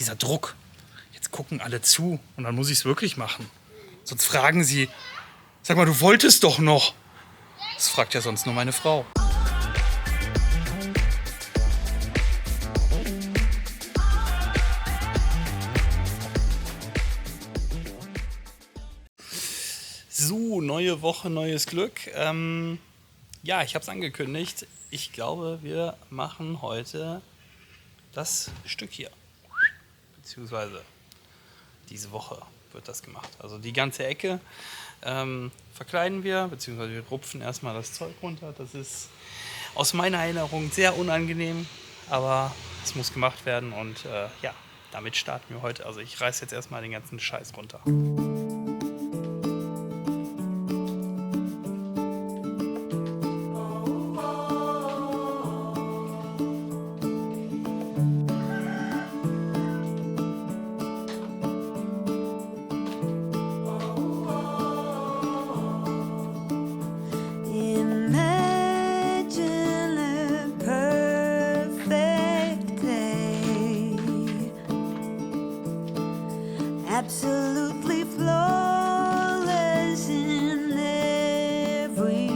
dieser Druck. Jetzt gucken alle zu und dann muss ich es wirklich machen. Sonst fragen sie, sag mal, du wolltest doch noch. Das fragt ja sonst nur meine Frau. So, neue Woche, neues Glück. Ja, ich habe es angekündigt. Ich glaube, wir machen heute das Stück hier. Beziehungsweise diese Woche wird das gemacht. Also die ganze Ecke verkleiden wir, beziehungsweise wir rupfen erstmal das Zeug runter. Das ist aus meiner Erinnerung sehr unangenehm, aber es muss gemacht werden und ja, damit starten wir heute. Also ich reiße jetzt erstmal den ganzen Scheiß runter. Absolutely flawless in every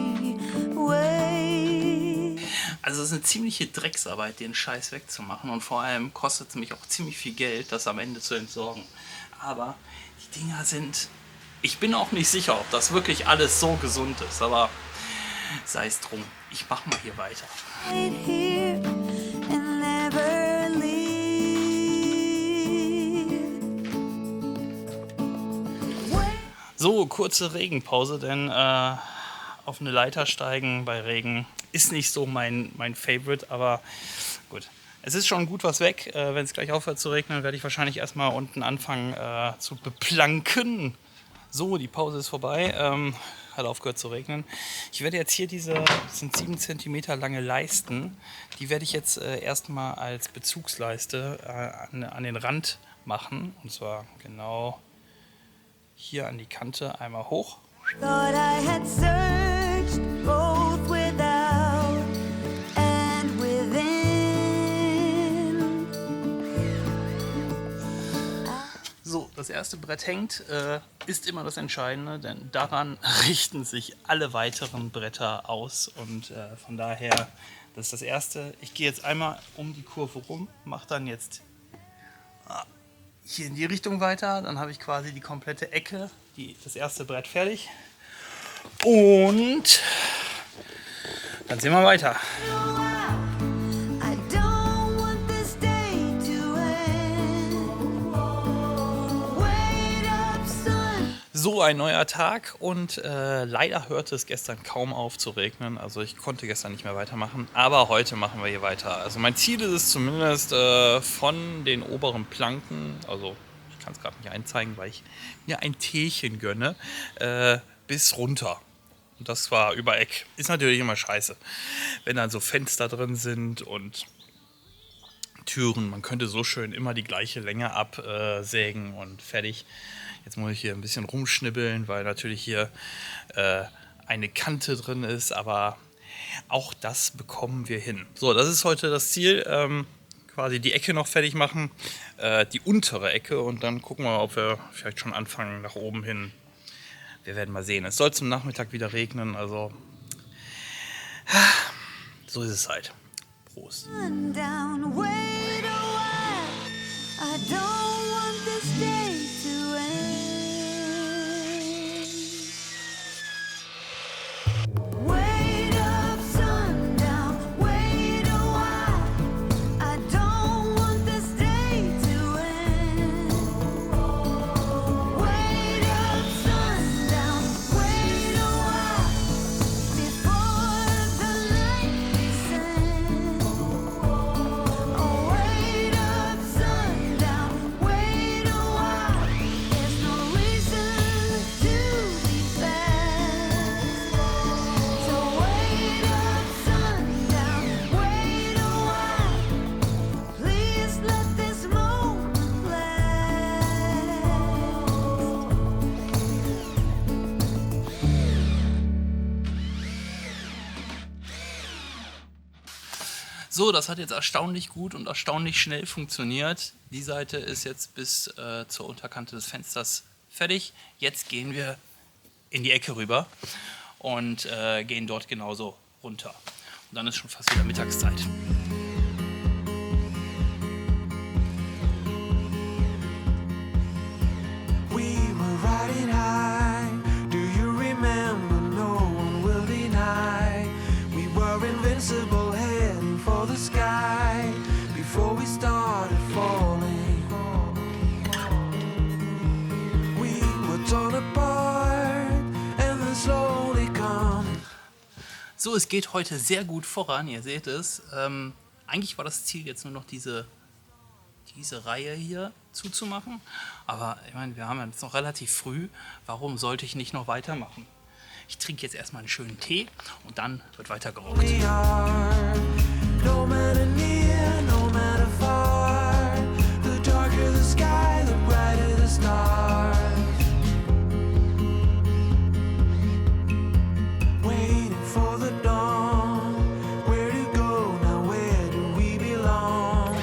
way. Also es ist eine ziemliche Drecksarbeit, den Scheiß wegzumachen und vor allem kostet es mich auch ziemlich viel Geld, das am Ende zu entsorgen. Aber die Dinger sind... Ich bin auch nicht sicher, ob das wirklich alles so gesund ist, aber sei es drum. Ich mach mal hier weiter. Right here and never leave. So, kurze Regenpause, denn auf eine Leiter steigen bei Regen ist nicht so mein Favorite, aber gut. Es ist schon gut was weg. Wenn es gleich aufhört zu regnen, werde ich wahrscheinlich erstmal unten anfangen zu beplanken. So, die Pause ist vorbei. Hat aufgehört zu regnen. Ich werde jetzt hier das sind 7 cm lange Leisten, die werde ich jetzt erstmal als Bezugsleiste an den Rand machen. Und zwar genau hier an die Kante einmal hoch. Thought I had searched both without and within. So, das erste Brett hängt, ist immer das Entscheidende, denn daran richten sich alle weiteren Bretter aus und von daher, das ist das erste. Ich gehe jetzt einmal um die Kurve rum, mache dann jetzt hier in die Richtung weiter, dann habe ich quasi die komplette Ecke, das erste Brett fertig und dann sehen wir weiter. I don't want this day to end. Wait up, son. So, ein neuer Tag und leider hörte es gestern kaum auf zu regnen. Also ich konnte gestern nicht mehr weitermachen, aber heute machen wir hier weiter. Also mein Ziel ist es zumindest von den oberen Planken, also ich kann es gerade nicht einzeigen, weil ich mir ein Teechen gönne, bis runter. Und das war über Eck. Ist natürlich immer scheiße, wenn dann so Fenster drin sind und Türen. Man könnte so schön immer die gleiche Länge absägen und fertig. Jetzt muss ich hier ein bisschen rumschnibbeln, weil natürlich hier eine Kante drin ist, aber auch das bekommen wir hin. So, das ist heute das Ziel, quasi die Ecke noch fertig machen, die untere Ecke und dann gucken wir, ob wir vielleicht schon anfangen nach oben hin. Wir werden mal sehen. Es soll zum Nachmittag wieder regnen, also so ist es halt. Prost. Down, wait a while. I don't want this day to end. Wait up, sundown, wait a while. I don't want this day to end. Wait up, sundown, wait a while before the night descends. Oh, wait. So, das hat jetzt erstaunlich gut und erstaunlich schnell funktioniert. Die Seite ist jetzt bis zur Unterkante des Fensters fertig. Jetzt gehen wir in die Ecke rüber und gehen dort genauso runter. Und dann ist schon fast wieder Mittagszeit. We were riding high. Do you remember? No one will deny. We were invincible, heading for the sky. Before we started falling, we were torn apart and then slowly coming. So, es geht heute sehr gut voran, ihr seht es. Eigentlich war das Ziel jetzt nur noch diese Reihe hier zuzumachen. Aber ich meine, wir haben jetzt noch relativ früh. Warum sollte ich nicht noch weitermachen? Ich trinke jetzt erstmal einen schönen Tee und dann wird weiter gerockt. We are no matter near, no matter far. The darker the sky, the brighter the stars. Waiting for the dawn. Where to go now? Where do we belong?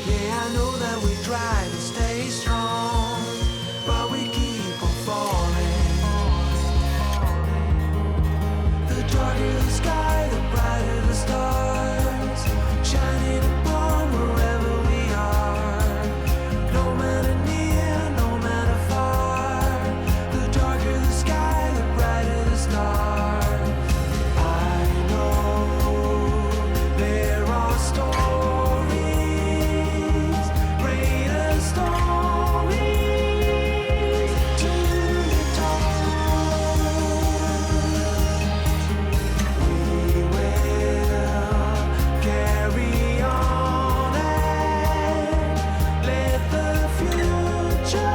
Yeah, I know that we try to stay strong, but we keep on falling. The darker the sky, the brighter the stars, shining upon wherever we are. No matter near, no matter far. The darker the sky, the brighter the stars. I know there are stories, greater stories to be told. We will carry on and let the future.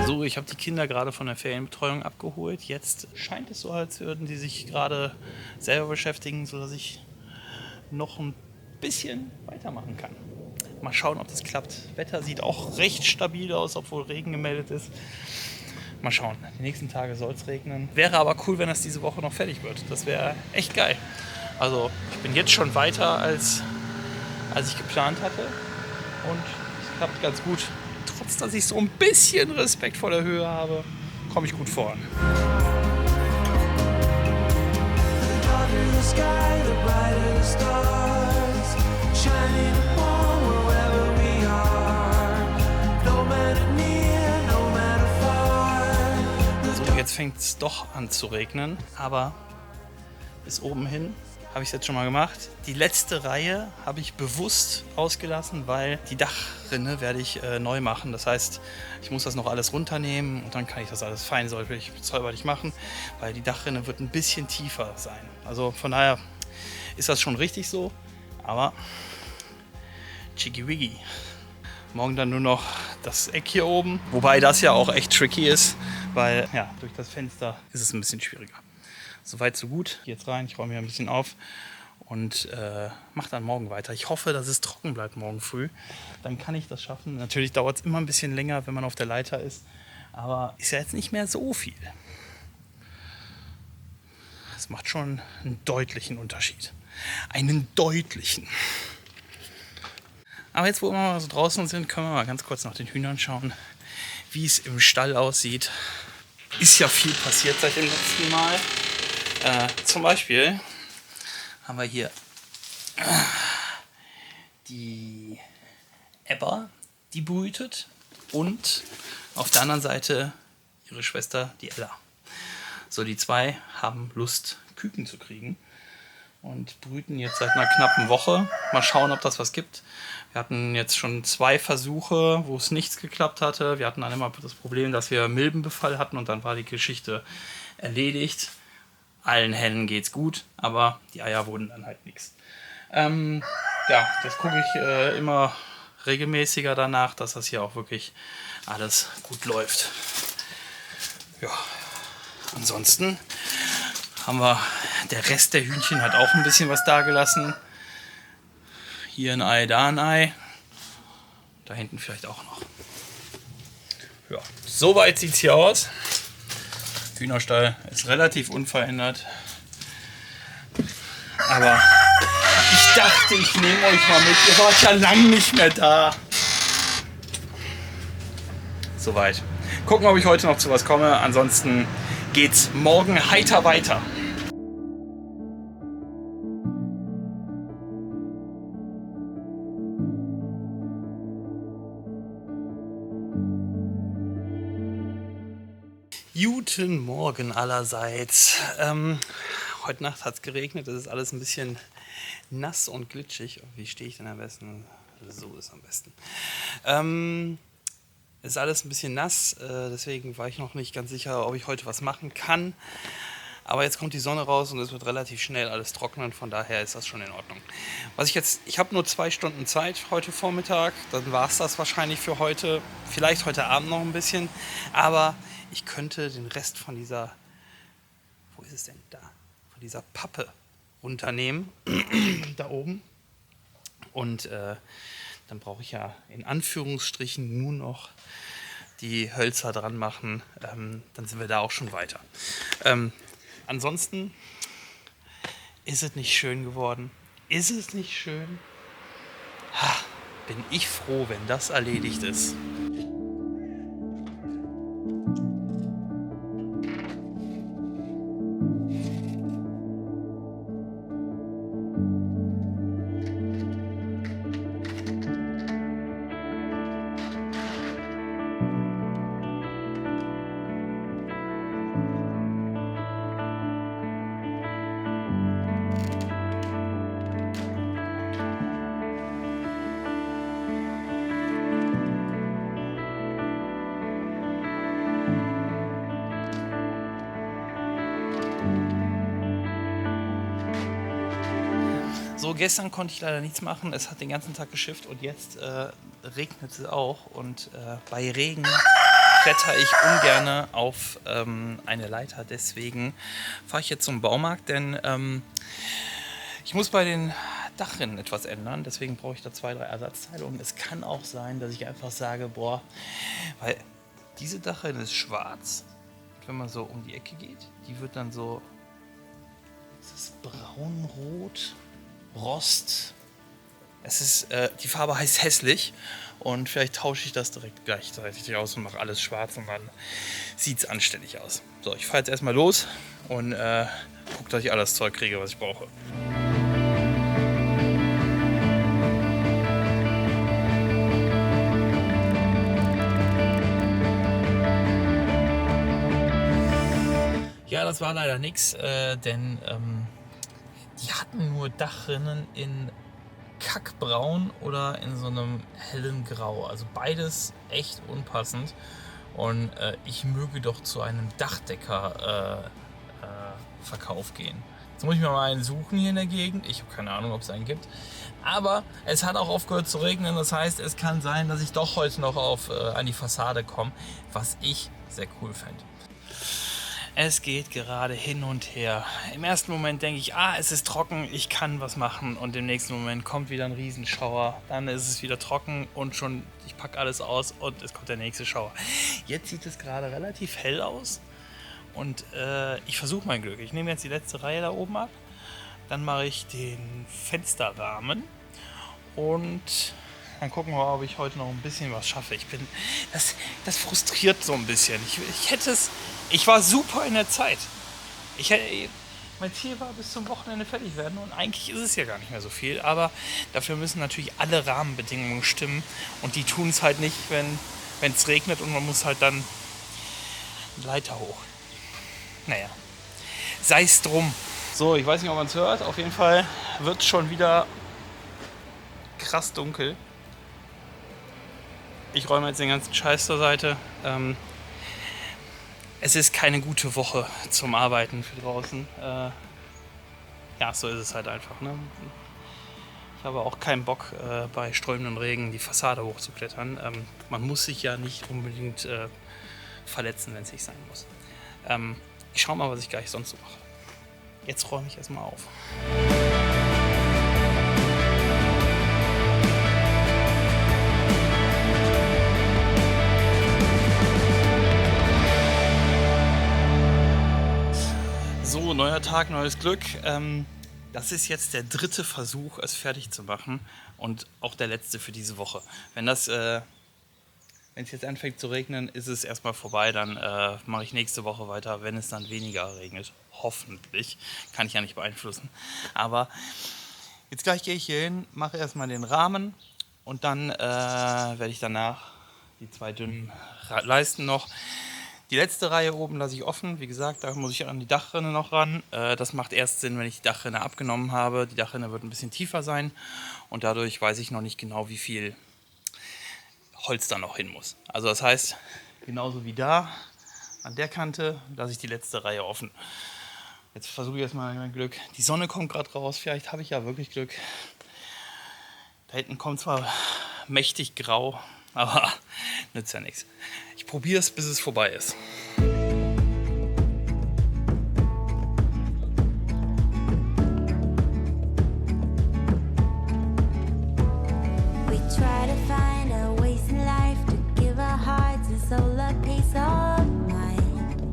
So, ich habe die Kinder gerade von der Ferienbetreuung abgeholt. Jetzt scheint es so, als würden die sich gerade selber beschäftigen, sodass ich noch ein bisschen weitermachen kann. Mal schauen, ob das klappt. Wetter sieht auch recht stabil aus, obwohl Regen gemeldet ist. Mal schauen. Die nächsten Tage soll es regnen. Wäre aber cool, wenn das diese Woche noch fertig wird. Das wäre echt geil. Also, ich bin jetzt schon weiter, als ich geplant hatte. Und es klappt ganz gut. Trotz, dass ich so ein bisschen Respekt vor der Höhe habe, komme ich gut voran. The darker the sky, the brighter the stars, shining upon wherever we are. No matter near, no matter far. So, jetzt fängt es doch an zu regnen, aber bis oben hin habe ich es jetzt schon mal gemacht. Die letzte Reihe habe ich bewusst ausgelassen, weil die Dachrinne werde ich neu machen. Das heißt, ich muss das noch alles runternehmen und dann kann ich das alles fein säuberlich machen, weil die Dachrinne wird ein bisschen tiefer sein. Also von daher ist das schon richtig so, aber Chiggy-Wiggy. Morgen dann nur noch das Eck hier oben, wobei das ja auch echt tricky ist, weil ja, durch das Fenster ist es ein bisschen schwieriger. Soweit, so gut. Gehe jetzt rein, ich räume hier ein bisschen auf und mache dann morgen weiter. Ich hoffe, dass es trocken bleibt morgen früh. Dann kann ich das schaffen. Natürlich dauert es immer ein bisschen länger, wenn man auf der Leiter ist. Aber ist ja jetzt nicht mehr so viel. Das macht schon einen deutlichen Unterschied. Einen deutlichen. Aber jetzt, wo wir mal so draußen sind, können wir mal ganz kurz nach den Hühnern schauen, wie es im Stall aussieht. Ist ja viel passiert seit dem letzten Mal. Zum Beispiel haben wir hier die Ebba, die brütet, und auf der anderen Seite ihre Schwester, die Ella. So, die zwei haben Lust, Küken zu kriegen und brüten jetzt seit einer knappen Woche. Mal schauen, ob das was gibt. Wir hatten jetzt schon 2 Versuche, wo es nichts geklappt hatte. Wir hatten dann immer das Problem, dass wir Milbenbefall hatten und dann war die Geschichte erledigt. Allen Hennen geht's gut, aber die Eier wurden dann halt nichts. Ja, das gucke ich immer regelmäßiger danach, dass das hier auch wirklich alles gut läuft. Ja, ansonsten haben wir, der Rest der Hühnchen hat auch ein bisschen was dagelassen. Hier ein Ei, da ein Ei. Da hinten vielleicht auch noch. Ja, soweit sieht es hier aus. Hühnerstall ist relativ unverändert. Aber ich dachte, ich nehme euch mal mit. Ihr wart ja lang nicht mehr da. Soweit. Gucken, ob ich heute noch zu was komme. Ansonsten geht's morgen heiter weiter. Guten Morgen allerseits. Heute Nacht hat es geregnet, es ist alles ein bisschen nass und glitschig. Wie stehe ich denn am besten? So ist am besten. Es ist alles ein bisschen nass, deswegen war ich noch nicht ganz sicher, ob ich heute was machen kann. Aber jetzt kommt die Sonne raus und es wird relativ schnell alles trocknen, von daher ist das schon in Ordnung. Ich habe nur 2 Stunden Zeit heute Vormittag, dann war es das wahrscheinlich für heute, vielleicht heute Abend noch ein bisschen, aber ich könnte den Rest von dieser, wo ist es denn da, von dieser Pappe runternehmen, da oben. Und dann brauche ich ja in Anführungsstrichen nur noch die Hölzer dran machen, dann sind wir da auch schon weiter. Ansonsten ist es nicht schön geworden. Ist es nicht schön? Bin ich froh, wenn das erledigt ist. So, gestern konnte ich leider nichts machen. Es hat den ganzen Tag geschifft und jetzt regnet es auch. Und bei Regen kletter ich ungern auf eine Leiter. Deswegen fahre ich jetzt zum Baumarkt, denn ich muss bei den Dachrinnen etwas ändern. Deswegen brauche ich da 2, 3 Ersatzteile. Und es kann auch sein, dass ich einfach sage, boah, weil diese Dachrinne ist schwarz. Und wenn man so um die Ecke geht, die wird dann so, ist es braunrot? Rost. Es ist, die Farbe heißt hässlich und vielleicht tausche ich das direkt gleichzeitig aus und mache alles schwarz und dann sieht es anständig aus. So, ich fahre jetzt erstmal los und gucke, dass ich alles Zeug kriege, was ich brauche. Ja, das war leider nichts, denn die hatten nur Dachrinnen in kackbraun oder in so einem hellen Grau. Also beides echt unpassend. Und ich möge doch zu einem Dachdecker-Verkauf gehen. Jetzt muss ich mir mal einen suchen hier in der Gegend. Ich habe keine Ahnung, ob es einen gibt. Aber es hat auch aufgehört zu regnen. Das heißt, es kann sein, dass ich doch heute noch an die Fassade komme. Was ich sehr cool fände. Es geht gerade hin und her. Im ersten Moment denke ich, es ist trocken, ich kann was machen. Und im nächsten Moment kommt wieder ein Riesenschauer. Dann ist es wieder trocken und schon, ich packe alles aus und es kommt der nächste Schauer. Jetzt sieht es gerade relativ hell aus. Und ich versuche mein Glück. Ich nehme jetzt die letzte Reihe da oben ab. Dann mache ich den Fensterrahmen. Und dann gucken wir mal, ob ich heute noch ein bisschen was schaffe. Das frustriert so ein bisschen. Ich war super in der Zeit. Mein Ziel war, bis zum Wochenende fertig werden und eigentlich ist es ja gar nicht mehr so viel, aber dafür müssen natürlich alle Rahmenbedingungen stimmen und die tun es halt nicht, wenn es regnet und man muss halt dann eine Leiter hoch. Naja, sei es drum. So, ich weiß nicht, ob man es hört, auf jeden Fall wird es schon wieder krass dunkel. Ich räume jetzt den ganzen Scheiß zur Seite. Es ist keine gute Woche zum Arbeiten für draußen. Ja, so ist es halt einfach. Ne? Ich habe auch keinen Bock, bei strömendem Regen die Fassade hochzuklettern. Man muss sich ja nicht unbedingt verletzen, wenn es nicht sein muss. Ich schaue mal, was ich gleich sonst so mache. Jetzt räume ich erstmal auf. So, neuer Tag, neues Glück. Das ist jetzt der 3. Versuch, es fertig zu machen und auch der letzte für diese Woche. Wenn es jetzt anfängt zu regnen, ist es erstmal vorbei. Dann mache ich nächste Woche weiter, wenn es dann weniger regnet. Hoffentlich. Kann ich ja nicht beeinflussen. Aber jetzt gleich gehe ich hier hin, mache erstmal den Rahmen und dann werde ich danach die 2 dünnen Leisten noch. Die letzte Reihe oben lasse ich offen. Wie gesagt, da muss ich an die Dachrinne noch ran. Das macht erst Sinn, wenn ich die Dachrinne abgenommen habe. Die Dachrinne wird ein bisschen tiefer sein und dadurch weiß ich noch nicht genau, wie viel Holz da noch hin muss. Also das heißt, genauso wie da, an der Kante, lasse ich die letzte Reihe offen. Jetzt versuche ich erstmal mein Glück. Die Sonne kommt gerade raus, vielleicht habe ich ja wirklich Glück. Da hinten kommt zwar mächtig grau, aber nützt ja nichts. Ich probiere es, bis es vorbei ist. We try to find our ways in life to give our hearts a soul a peace of mind.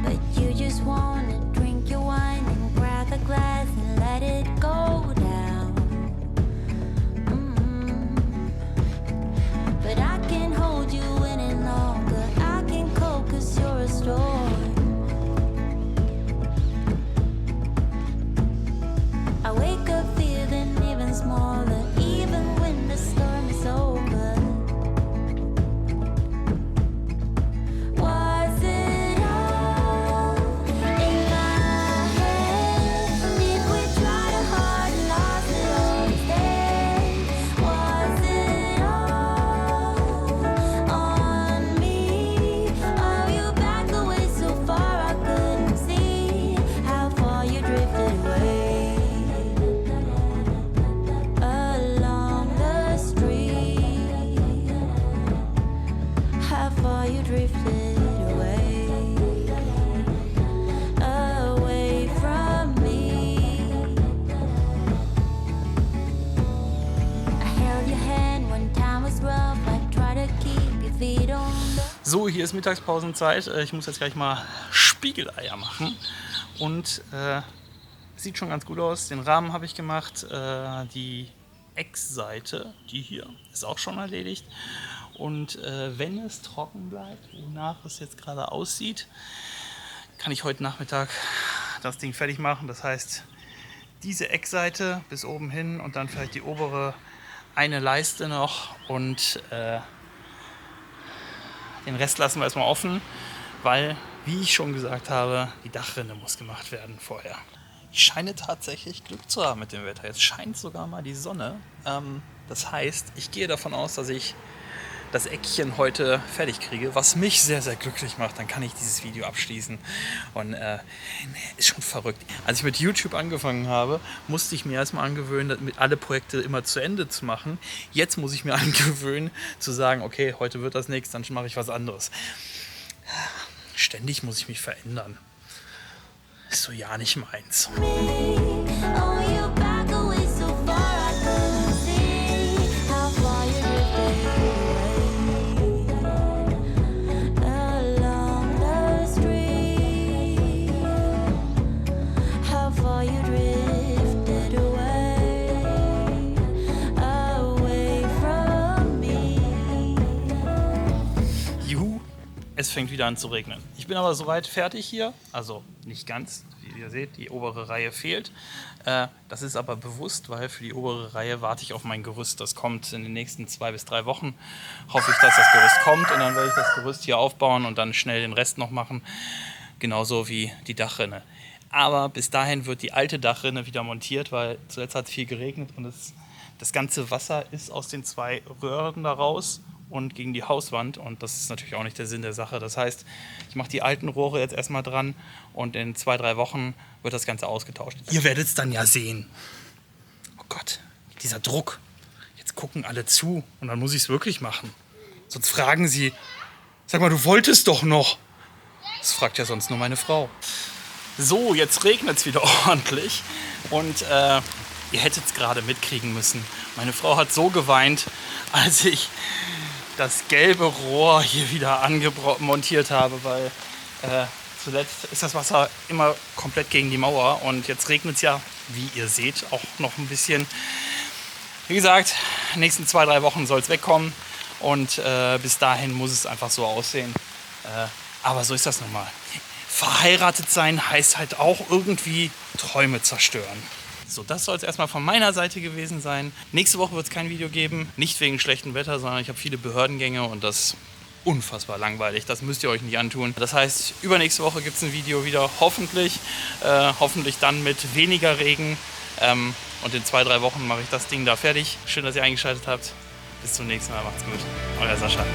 But you just wanna drink your wine and grab a glass and let it go down. But I can't hold you any longer. I can cope 'cause you're a storm. I wake up feeling even smaller, even when the storm is over. Was it all in my head? Did we try to hard and lost it all instead? Was it all on me? Oh, you back away so far I couldn't see how far you drifted away. Along the street, how far you drifted away, away from me. I held your hand when time was rough. I tried to keep your feet on the So, hier ist Mittagspausenzeit. Ich muss jetzt gleich mal Spiegeleier machen. Und sieht schon ganz gut aus. Den Rahmen habe ich gemacht. Die Eckseite, die hier, ist auch schon erledigt. Und wenn es trocken bleibt, wonach es jetzt gerade aussieht, kann ich heute Nachmittag das Ding fertig machen. Das heißt, diese Eckseite bis oben hin und dann vielleicht die obere eine Leiste noch und den Rest lassen wir erstmal offen, weil, wie ich schon gesagt habe, die Dachrinne muss gemacht werden vorher. Ich scheine tatsächlich Glück zu haben mit dem Wetter. Jetzt scheint sogar mal die Sonne. Das heißt, ich gehe davon aus, dass ich das Eckchen heute fertig kriege, was mich sehr, sehr glücklich macht. Dann kann ich dieses Video abschließen. Und ist schon verrückt. Als ich mit YouTube angefangen habe, musste ich mir erstmal angewöhnen, alle Projekte immer zu Ende zu machen. Jetzt muss ich mir angewöhnen, zu sagen, okay, heute wird das nichts, dann mache ich was anderes. Ständig muss ich mich verändern. Ist so ja nicht meins. Oh, you back away so far I couldn't see how far you drifted away. Along the street, how far you drifted away, away from me. Juhu, es fängt wieder an zu regnen. Ich bin aber soweit fertig hier, also nicht ganz, wie ihr seht, die obere Reihe fehlt. Das ist aber bewusst, weil für die obere Reihe warte ich auf mein Gerüst. Das kommt in den nächsten 2 bis 3 Wochen. Hoffe ich, dass das Gerüst kommt und dann werde ich das Gerüst hier aufbauen und dann schnell den Rest noch machen. Genauso wie die Dachrinne. Aber bis dahin wird die alte Dachrinne wieder montiert, weil zuletzt hat es viel geregnet und das ganze Wasser ist aus den 2 Röhren da raus und gegen die Hauswand und das ist natürlich auch nicht der Sinn der Sache. Das heißt, ich mache die alten Rohre jetzt erstmal dran und in 2, 3 Wochen wird das Ganze ausgetauscht. Ihr werdet es dann ja sehen. Oh Gott, dieser Druck. Jetzt gucken alle zu und dann muss ich es wirklich machen. Sonst fragen sie, sag mal, du wolltest doch noch. Das fragt ja sonst nur meine Frau. So, jetzt regnet es wieder ordentlich und ihr hättet es gerade mitkriegen müssen. Meine Frau hat so geweint, als ich das gelbe Rohr hier wieder montiert habe, weil Zuletzt ist das Wasser immer komplett gegen die Mauer und jetzt regnet es ja, wie ihr seht, auch noch ein bisschen. Wie gesagt, in den nächsten 2-3 Wochen soll es wegkommen und bis dahin muss es einfach so aussehen. Aber so ist das nun mal. Verheiratet sein heißt halt auch irgendwie Träume zerstören. So, das soll es erstmal von meiner Seite gewesen sein. Nächste Woche wird es kein Video geben. Nicht wegen schlechtem Wetter, sondern ich habe viele Behördengänge und das ist unfassbar langweilig. Das müsst ihr euch nicht antun. Das heißt, übernächste Woche gibt es ein Video wieder, hoffentlich. Hoffentlich dann mit weniger Regen. Und in 2-3 Wochen mache ich das Ding da fertig. Schön, dass ihr eingeschaltet habt. Bis zum nächsten Mal. Macht's gut. Euer Sascha.